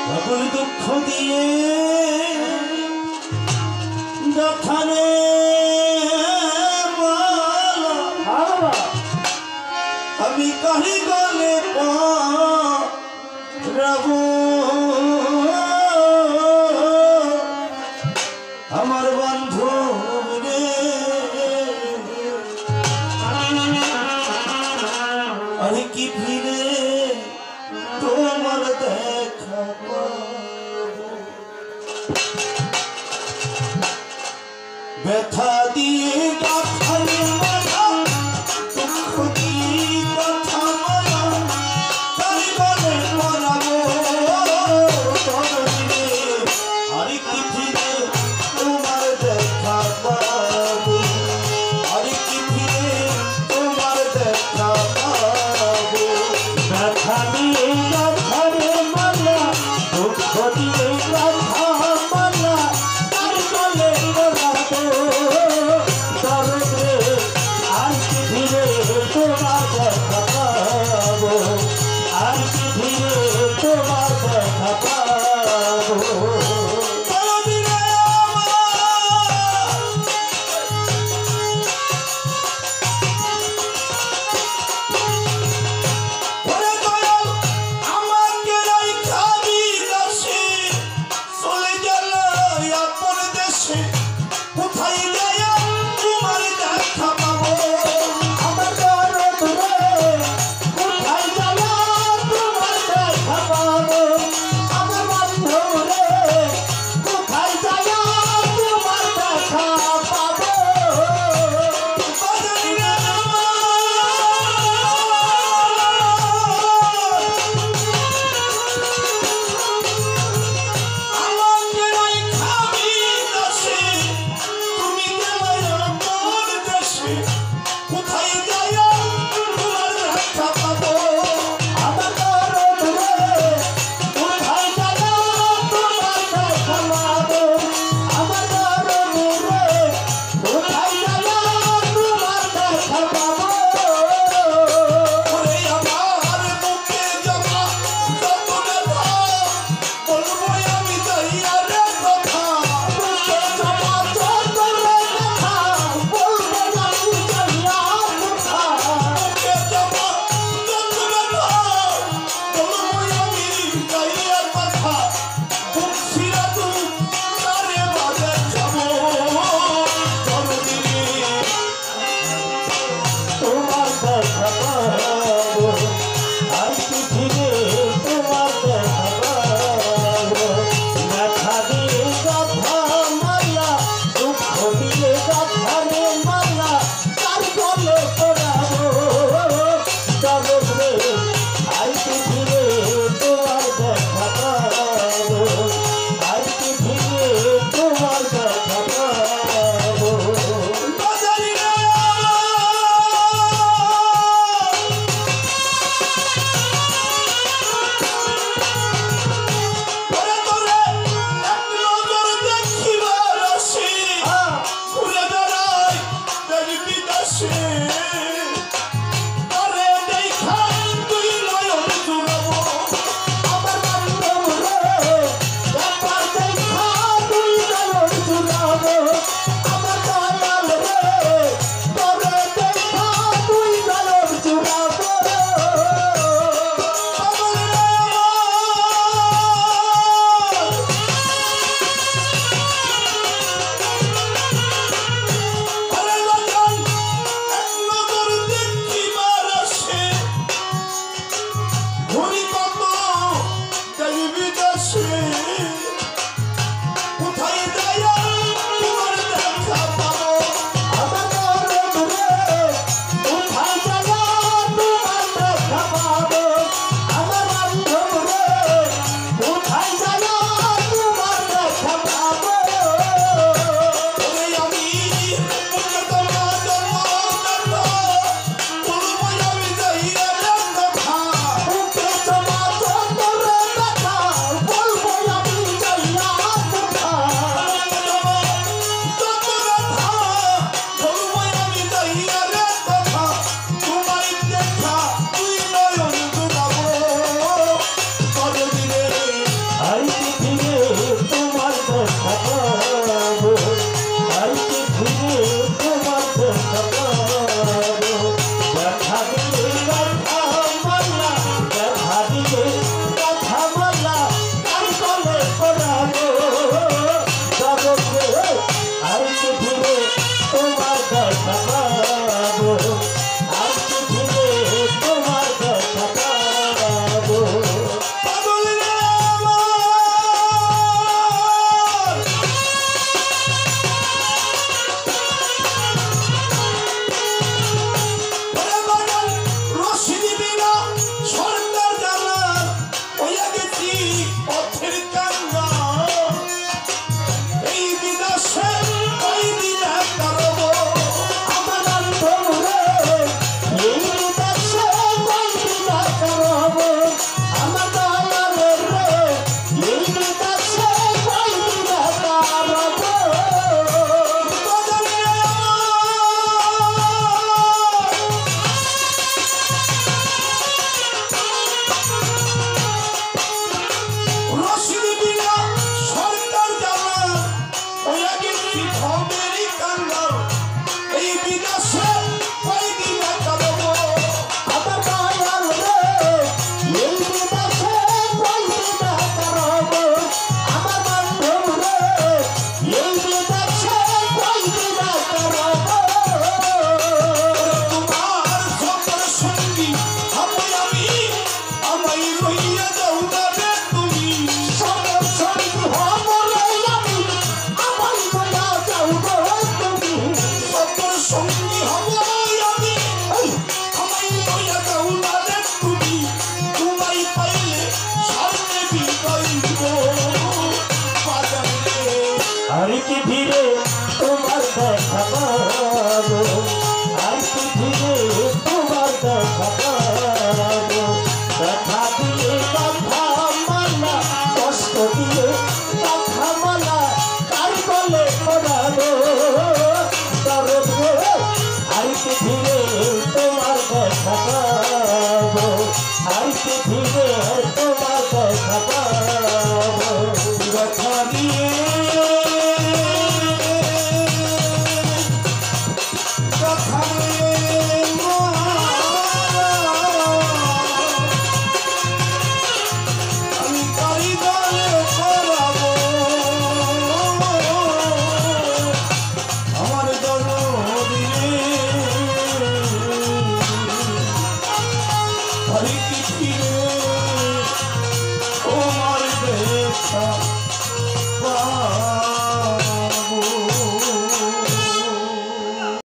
সকল দুঃখ দিয়ে যথানে আমি কাহি গলে পাব আমার বন্ধু রে আরে কি ফিরে তোমার দেখা ব্যথা দিয়ে গাথারে মাথা দুঃখ দিয়ে কথা মায়া তাই বলে মরাবো তবে আরে কি ফিরে তোমার দেখা পাবো আরে কি ফিরে তোমার দেখা পাবো ব্যথা দিয়ে গাথারে মায়া দুঃখ দিয়ে কথা মায়া তাই বলে মরাবো তবে আর কি ফিরে তোমার দেখা পাবো আর কি ফিরে তোমার দেখা পাবো Bye. দুঃখের কান্না এই বিনাশে কয়দিন কারব আমার বন্ধুরে এই বিদেশে কয়দিন কারব আমার দয়ালের রে এই বিদেশে কয়দিন কারব আর কি ধীরে তোমার দেখা পাবো আর কি ধীরে তোমার দেখা পাবো দেখা দিয়ে কথা মানা কষ্ট দিয়ে কথা মানা কার বলে পড়াবো আর কি ধীরে তোমার দেখা পাবো আর কি ধীরে তোমার দেখা পাবো কথা